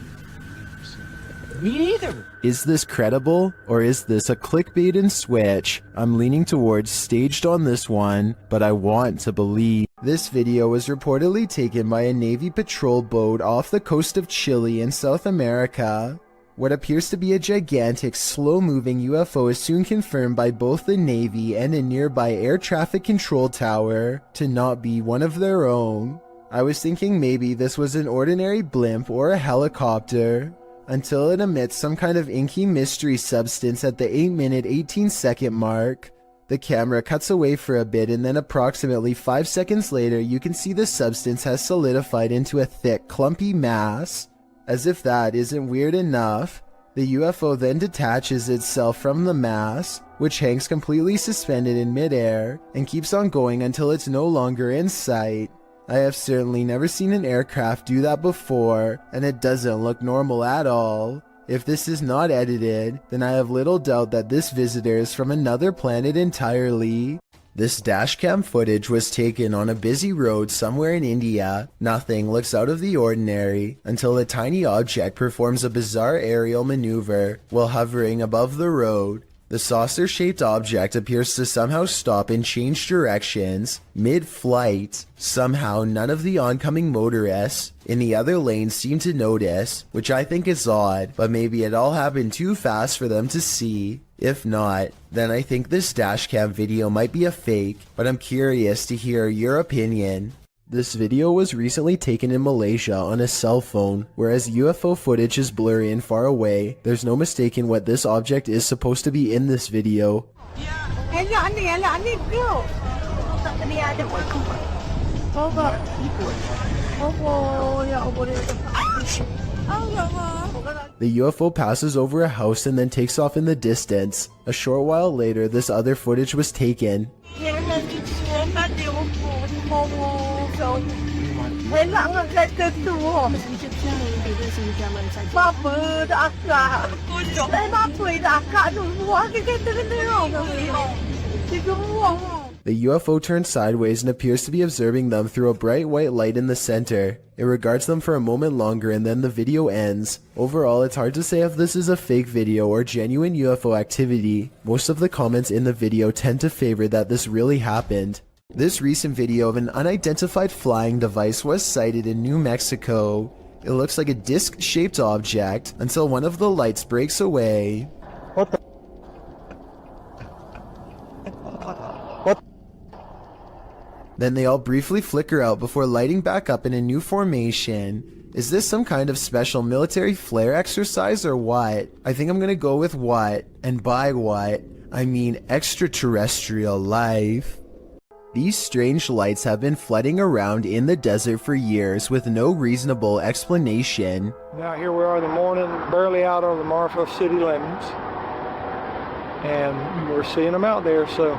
Me neither. Is this credible, or is this a clickbait and switch? I'm leaning towards staged on this one, but I want to believe. This video was reportedly taken by a Navy patrol boat off the coast of Chile in South America. What appears to be a gigantic, slow-moving UFO is soon confirmed by both the Navy and a nearby air traffic control tower to not be one of their own. I was thinking maybe this was an ordinary blimp or a helicopter, until it emits some kind of inky mystery substance at the 8-minute 18-second mark. The camera cuts away for a bit, and then approximately 5 seconds later you can see the substance has solidified into a thick, clumpy mass. As if that isn't weird enough, the UFO then detaches itself from the mass, which hangs completely suspended in midair, and keeps on going until it's no longer in sight. I have certainly never seen an aircraft do that before, and it doesn't look normal at all. If this is not edited, then I have little doubt that this visitor is from another planet entirely. This dashcam footage was taken on a busy road somewhere in India. Nothing looks out of the ordinary until a tiny object performs a bizarre aerial maneuver while hovering above the road. The saucer-shaped object appears to somehow stop and change directions mid-flight. Somehow none of the oncoming motorists in the other lanes seem to notice, which I think is odd, but maybe it all happened too fast for them to see. If not, then I think this dashcam video might be a fake, but I'm curious to hear your opinion. This video was recently taken in Malaysia on a cell phone. Whereas UFO footage is blurry and far away, there's no mistaking what this object is supposed to be in this video. The UFO passes over a house and then takes off in the distance. A short while later, this other footage was taken. Kailangan ganito mo. Mabudak ka. Ay, mabudak ka. Huwag ka The UFO turns sideways and appears to be observing them through a bright white light in the center. It regards them for a moment longer and then the video ends. Overall, it's hard to say if this is a fake video or genuine UFO activity. Most of the comments in the video tend to favor that this really happened. This recent video of an unidentified flying device was sighted in New Mexico. It looks like a disc-shaped object until one of the lights breaks away. What the? Then they all briefly flicker out before lighting back up in a new formation. Is this some kind of special military flare exercise or what? I think I'm gonna go with what, and by what, I mean extraterrestrial life. These strange lights have been flooding around in the desert for years with no reasonable explanation. Now here we are in the morning, barely out of the Marfa city limits. And we're seeing them out there, so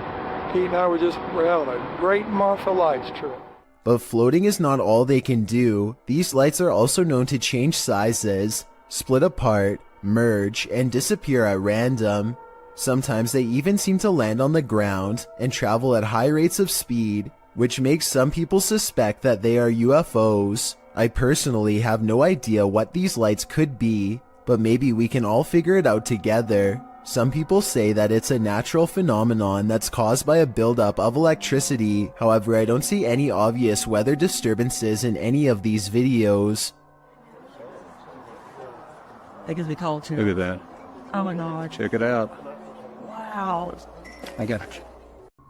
Pete and I we're having a great Marfa lights trip. But floating is not all they can do. These lights are also known to change sizes, split apart, merge, and disappear at random. Sometimes they even seem to land on the ground and travel at high rates of speed, which makes some people suspect that they are UFOs. I personally have no idea what these lights could be, but maybe we can all figure it out together. Some people say that it's a natural phenomenon that's caused by a buildup of electricity. However, I don't see any obvious weather disturbances in any of these videos. That gives me call too. Look at that. Oh my god. Check it out. Wow. I got it.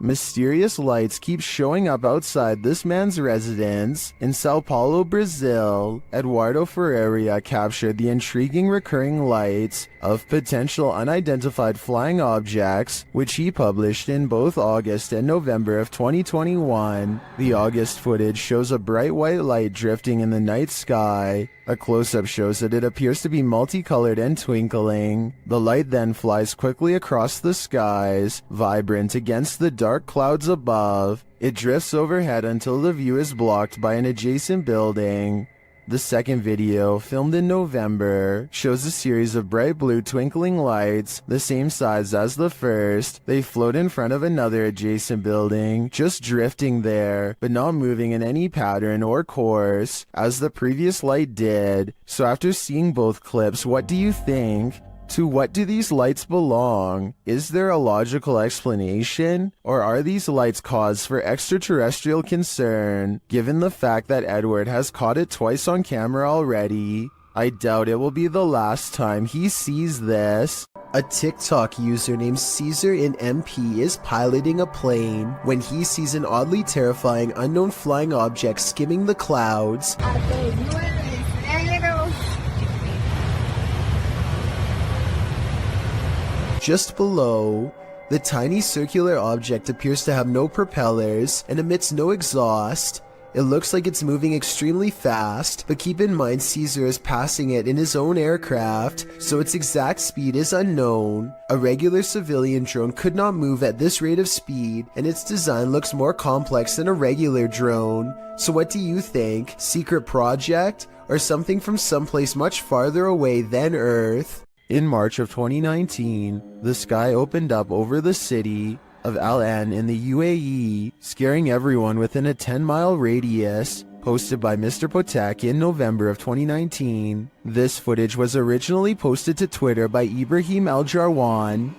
Mysterious lights keep showing up outside this man's residence in Sao Paulo, Brazil. Eduardo Ferreira captured the intriguing recurring lights of potential unidentified flying objects, which he published in both August and November of 2021. The August footage shows a bright white light drifting in the night sky. A close-up shows that it appears to be multicolored and twinkling. The light then flies quickly across the skies, vibrant against the dark clouds above. It drifts overhead until the view is blocked by an adjacent building. The second video, filmed in November, shows a series of bright blue twinkling lights, the same size as the first. They float in front of another adjacent building, just drifting there, but not moving in any pattern or course, as the previous light did. So after seeing both clips, what do you think? To what do these lights belong? Is there a logical explanation? Or are these lights cause for extraterrestrial concern, given the fact that Edward has caught it twice on camera already? I doubt it will be the last time he sees this. A TikTok user named Caesar in MP is piloting a plane when he sees an oddly terrifying unknown flying object skimming the clouds. Just below, the tiny circular object appears to have no propellers and emits no exhaust. It looks like it's moving extremely fast, but keep in mind Caesar is passing it in his own aircraft, so its exact speed is unknown. A regular civilian drone could not move at this rate of speed, and its design looks more complex than a regular drone. So what do you think? Secret project? Or something from someplace much farther away than Earth? In March of 2019, the sky opened up over the city of Al Ain in the UAE, scaring everyone within a 10-mile radius. Posted by Mr. Potek in November of 2019. This footage was originally posted to Twitter by Ibrahim Al-Jarwan,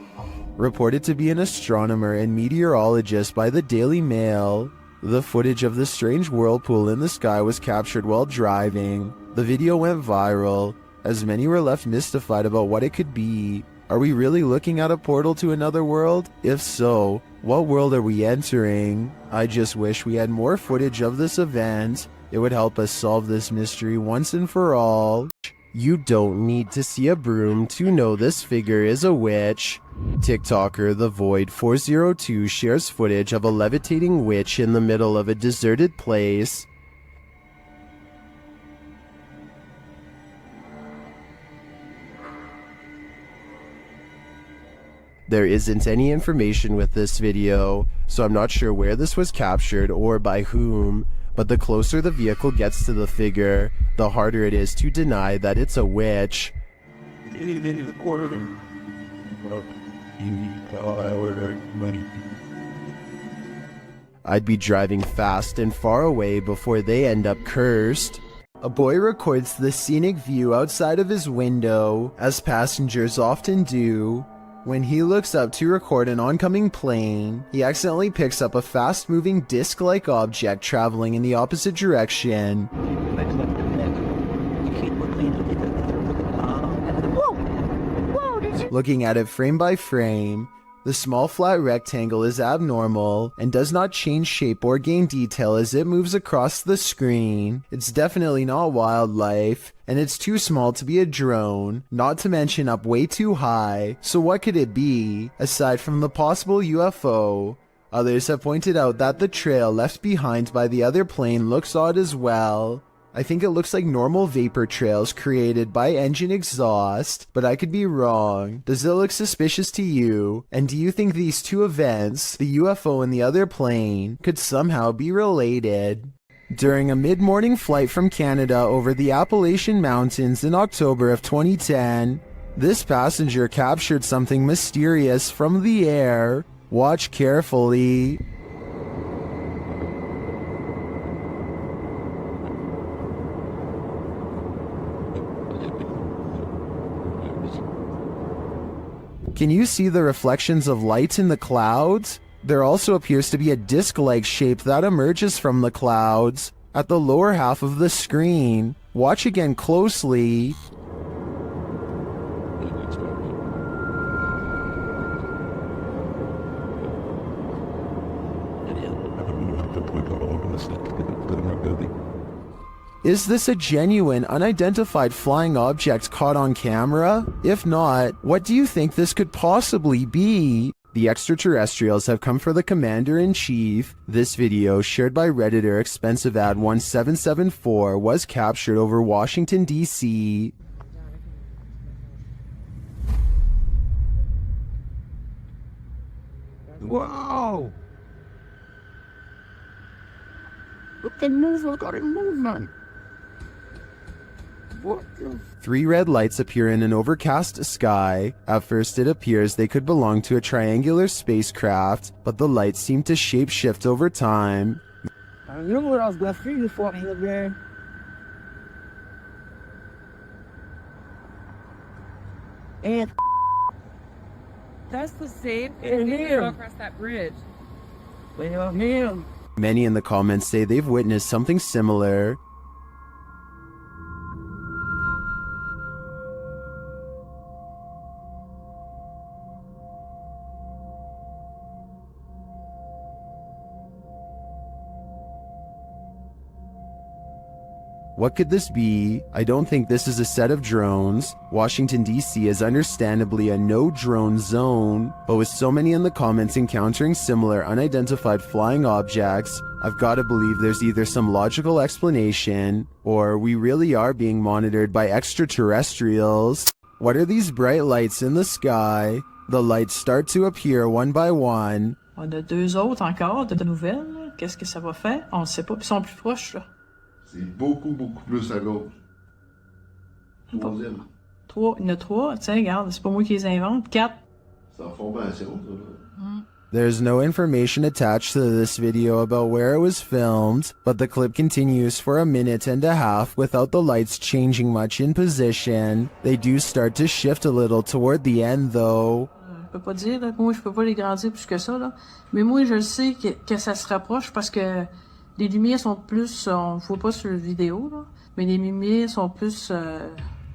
reported to be an astronomer and meteorologist by the Daily Mail. The footage of the strange whirlpool in the sky was captured while driving. The video went viral, as many were left mystified about what it could be. Are we really looking at a portal to another world? If so, what world are we entering? I just wish we had more footage of this event. It would help us solve this mystery once and for all. You don't need to see a broom to know this figure is a witch. TikToker The Void 402 shares footage of a levitating witch in the middle of a deserted place. There isn't any information with this video, so I'm not sure where this was captured or by whom, but the closer the vehicle gets to the figure, the harder it is to deny that it's a witch. I'd be driving fast and far away before they end up cursed. A boy records the scenic view outside of his window, as passengers often do. When he looks up to record an oncoming plane, he accidentally picks up a fast-moving disc-like object traveling in the opposite direction. Looking at it frame by frame, the small flat rectangle is abnormal and does not change shape or gain detail as it moves across the screen. It's definitely not wildlife, and it's too small to be a drone, not to mention up way too high. So what could it be, aside from the possible UFO? Others have pointed out that the trail left behind by the other plane looks odd as well. I think it looks like normal vapor trails created by engine exhaust, but I could be wrong. Does it look suspicious to you? And do you think these two events, the UFO and the other plane, could somehow be related? During a mid-morning flight from Canada over the Appalachian Mountains in October of 2010, this passenger captured something mysterious from the air. Watch carefully. Can you see the reflections of light in the clouds? There also appears to be a disc-like shape that emerges from the clouds at the lower half of the screen. Watch again closely. Is this a genuine, unidentified flying object caught on camera? If not, what do you think this could possibly be? The extraterrestrials have come for the Commander-in-Chief. This video, shared by Redditor ExpensiveAd1774, was captured over Washington, D.C. Wow! Look at movement, got it movement. What the? 3 red lights appear in an overcast sky. At first it appears they could belong to a triangular spacecraft, but the lights seem to shapeshift over time. And that's the same across that bridge. Many in the comments say they've witnessed something similar. What could this be? I don't think this is a set of drones. Washington, D.C. is understandably a no-drone zone, but with so many in the comments encountering similar unidentified flying objects, I've got to believe there's either some logical explanation, or we really are being monitored by extraterrestrials. What are these bright lights in the sky? The lights start to appear one by one. On a 2 autres encore de nouvelles. Qu'est-ce que ça va faire? On ne sait pas. Ils sont plus proches, là. C'est beaucoup plus à gauche. Troisième. 3, il y en a 3. Tiens, regarde, c'est pas moi qui les invente. 4. C'est en formation, ça. There's no information attached to this video about where it was filmed, but the clip continues for 1.5 minutes without the lights changing much in position. They do start to shift a little toward the end though. Je peux pas dire, là, moi je peux pas les grandir plus que ça, là. Mais moi je sais que ça se rapproche parce que les lumières sont plus, on voit pas sur la vidéo, là, mais les lumières sont plus, ça,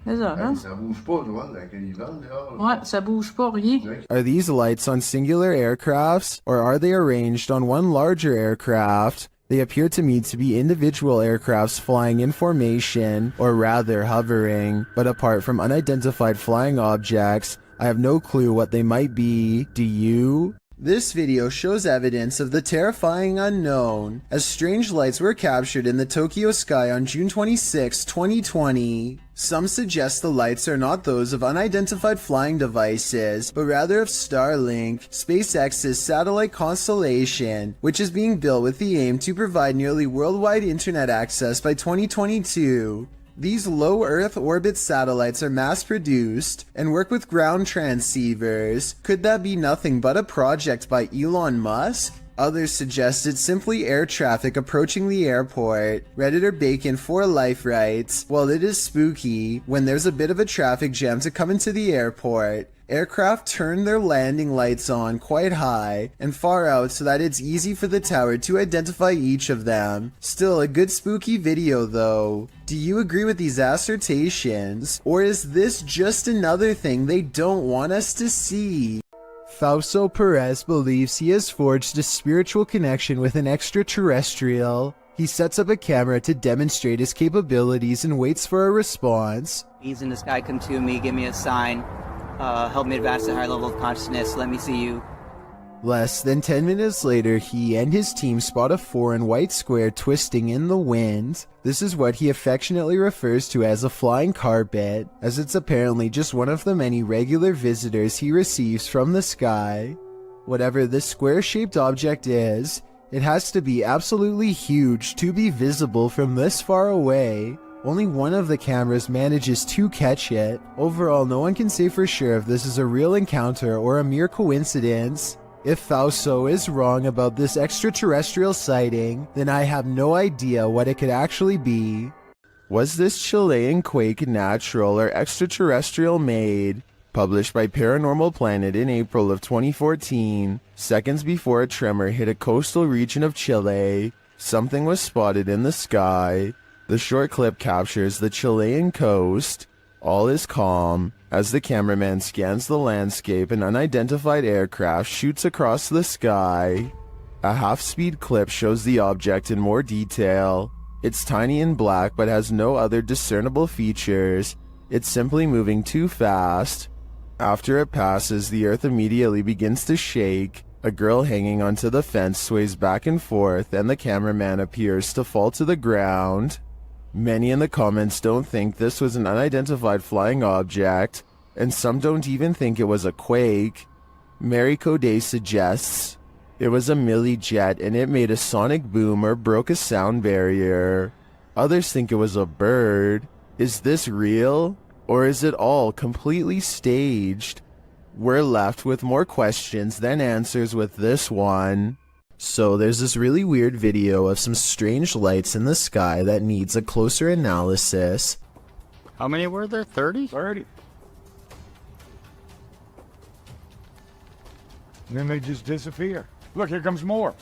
hein? Ça bouge pas, Noël, avec un hiver, dehors. Ouais, ça bouge pas, rien. Are these lights on singular aircrafts, or are they arranged on one larger aircraft? They appear to me to be individual aircrafts flying in formation, or rather hovering, but apart from unidentified flying objects, I have no clue what they might be. Do you? This video shows evidence of the terrifying unknown, as strange lights were captured in the Tokyo sky on June 26, 2020. Some suggest the lights are not those of unidentified flying devices, but rather of Starlink, SpaceX's satellite constellation, which is being built with the aim to provide nearly worldwide internet access by 2022. These low Earth orbit satellites are mass-produced and work with ground transceivers. Could that be nothing but a project by Elon Musk? Others suggest it's simply air traffic approaching the airport. Redditor Bacon for Life writes, "While it is spooky when there's a bit of a traffic jam to come into the airport, aircraft turn their landing lights on quite high and far out so that it's easy for the tower to identify each of them. Still a good spooky video though. Do you agree with these assertions? Or is this just another thing they don't want us to see?" Fausto Perez believes he has forged a spiritual connection with an extraterrestrial. He sets up a camera to demonstrate his capabilities and waits for a response. He's in the sky, come to me, give me a sign. Help me advance to a higher level of consciousness, let me see you. Less than 10 minutes later, he and his team spot a foreign white square twisting in the wind. This is what he affectionately refers to as a flying carpet, as it's apparently just one of the many regular visitors he receives from the sky. Whatever this square-shaped object is, it has to be absolutely huge to be visible from this far away. Only one of the cameras manages to catch it. Overall, no one can say for sure if this is a real encounter or a mere coincidence. If Fausto is wrong about this extraterrestrial sighting, then I have no idea what it could actually be. Was this Chilean quake natural or extraterrestrial made? Published by Paranormal Planet in April of 2014, seconds before a tremor hit a coastal region of Chile, something was spotted in the sky. The short clip captures the Chilean coast. All is calm. As the cameraman scans the landscape, an unidentified aircraft shoots across the sky. A half-speed clip shows the object in more detail. It's tiny and black but has no other discernible features. It's simply moving too fast. After it passes, the earth immediately begins to shake. A girl hanging onto the fence sways back and forth, and the cameraman appears to fall to the ground. Many in the comments don't think this was an unidentified flying object, and some don't even think it was a quake. Mary Coday suggests it was a milli jet and it made a sonic boom or broke a sound barrier. Others think it was a bird. Is this real? Or is it all completely staged? We're left with more questions than answers with this one. So there's this really weird video of some strange lights in the sky that needs a closer analysis. How many were there? 30? 30. And then they just disappear. Look, here comes more.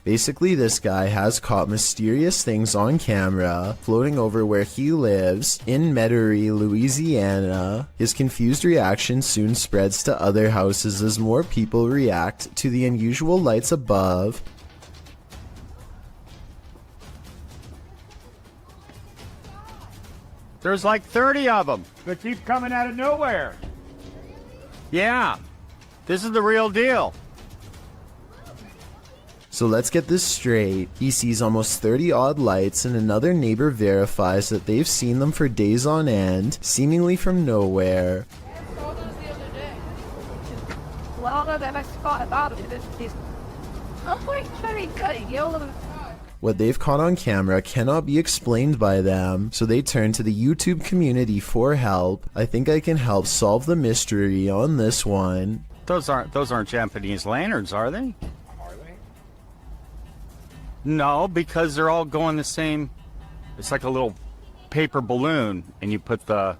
Basically, this guy has caught mysterious things on camera floating over where he lives in Metairie, Louisiana. His confused reaction soon spreads to other houses as more people react to the unusual lights above. There's like 30 of them. They keep coming out of nowhere. Yeah, this is the real deal. So let's get this straight. He sees almost 30 odd lights, and another neighbor verifies that they've seen them for days on end, seemingly from nowhere. What they've caught on camera cannot be explained by them, so they turn to the YouTube community for help. I think I can help solve the mystery on this one. Those aren't Japanese lanterns, are they? No, because they're all going the same. It's like a little paper balloon, and you put the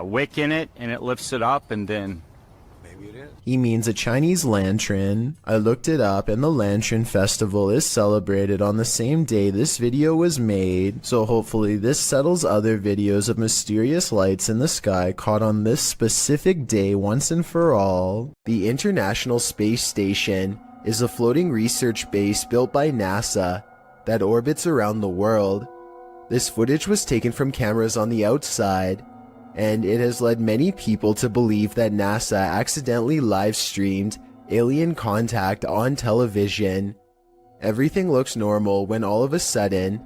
wick in it, and it lifts it up, and then... Maybe it is. He means a Chinese lantern. I looked it up, and the Lantern Festival is celebrated on the same day this video was made, so hopefully this settles other videos of mysterious lights in the sky caught on this specific day once and for all. The International Space Station is a floating research base built by NASA that orbits around the world. This footage was taken from cameras on the outside. and it has led many people to believe that NASA accidentally live-streamed alien contact on television. Everything looks normal when all of a sudden,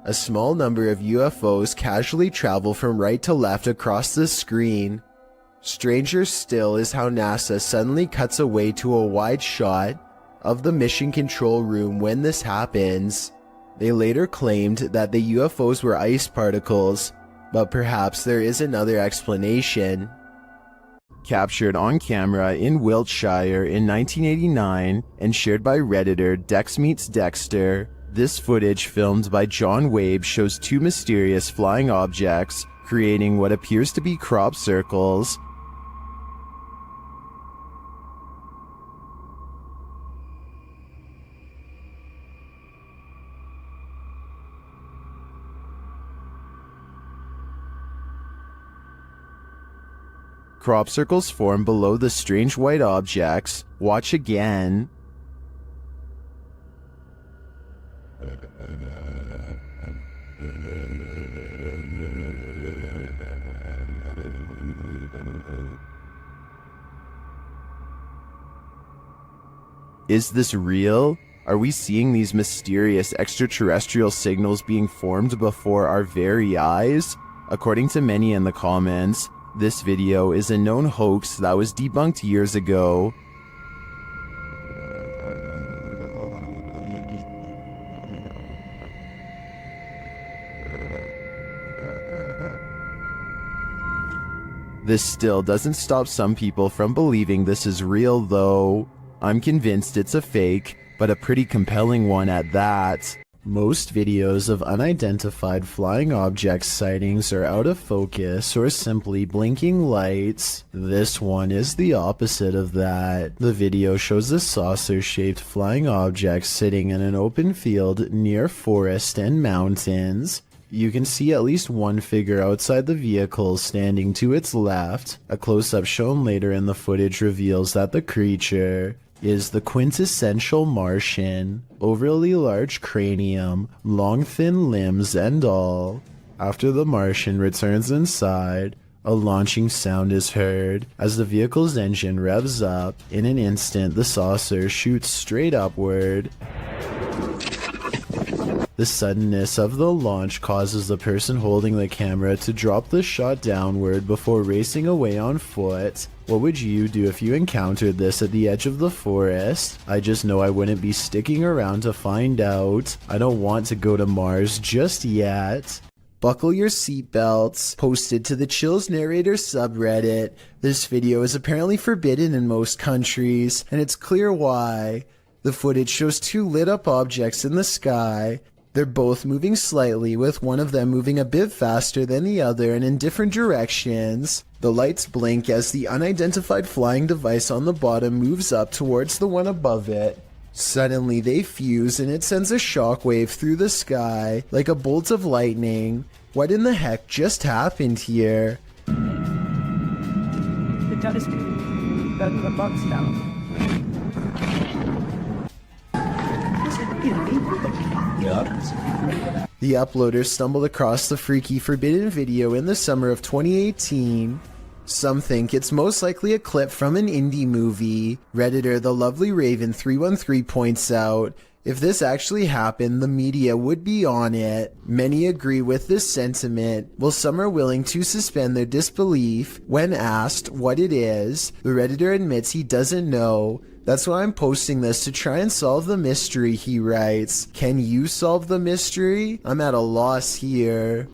a small number of UFOs casually travel from right to left across the screen. Stranger still is how NASA suddenly cuts away to a wide shot of the mission control room when this happens. They later claimed that the UFOs were ice particles, but perhaps there is another explanation. Captured on camera in Wiltshire in 1989 and shared by Redditor Dex Meets Dexter, this footage filmed by John Wabe shows two mysterious flying objects creating what appears to be crop circles. Crop circles form below the strange white objects. Watch again. Is this real? Are we seeing these mysterious extraterrestrial signals being formed before our very eyes? According to many in the comments, this video is a known hoax that was debunked years ago. This still doesn't stop some people from believing this is real though. I'm convinced it's a fake, but a pretty compelling one at that. Most videos of unidentified flying object sightings are out of focus or simply blinking lights. This one is the opposite of that. The video shows a saucer-shaped flying object sitting in an open field near forest and mountains. You can see at least one figure outside the vehicle standing to its left. A close-up shown later in the footage reveals that the creature is the quintessential Martian, overly large cranium, long thin limbs and all. After the Martian returns inside, a launching sound is heard. As the vehicle's engine revs up, in an instant the saucer shoots straight upward. The suddenness of the launch causes the person holding the camera to drop the shot downward before racing away on foot. What would you do if you encountered this at the edge of the forest? I just know I wouldn't be sticking around to find out. I don't want to go to Mars just yet. Buckle your seatbelts. Posted to the Chills Narrator subreddit. This video is apparently forbidden in most countries, and it's clear why. The footage shows two lit up objects in the sky. They're both moving slightly, with one of them moving a bit faster than the other and in different directions. The lights blink as the unidentified flying device on the bottom moves up towards the one above it. Suddenly they fuse and it sends a shockwave through the sky like a bolt of lightning. What in the heck just happened here? The telescope. Turn the box down. The uploader stumbled across the freaky forbidden video in the summer of 2018. Some think it's most likely a clip from an indie movie. Redditor The Lovely Raven 313 points out, if this actually happened, the media would be on it. Many agree with this sentiment, while some are willing to suspend their disbelief. When asked what it is, the Redditor admits he doesn't know. That's why I'm posting this, to try and solve the mystery, he writes. Can you solve the mystery? I'm at a loss here.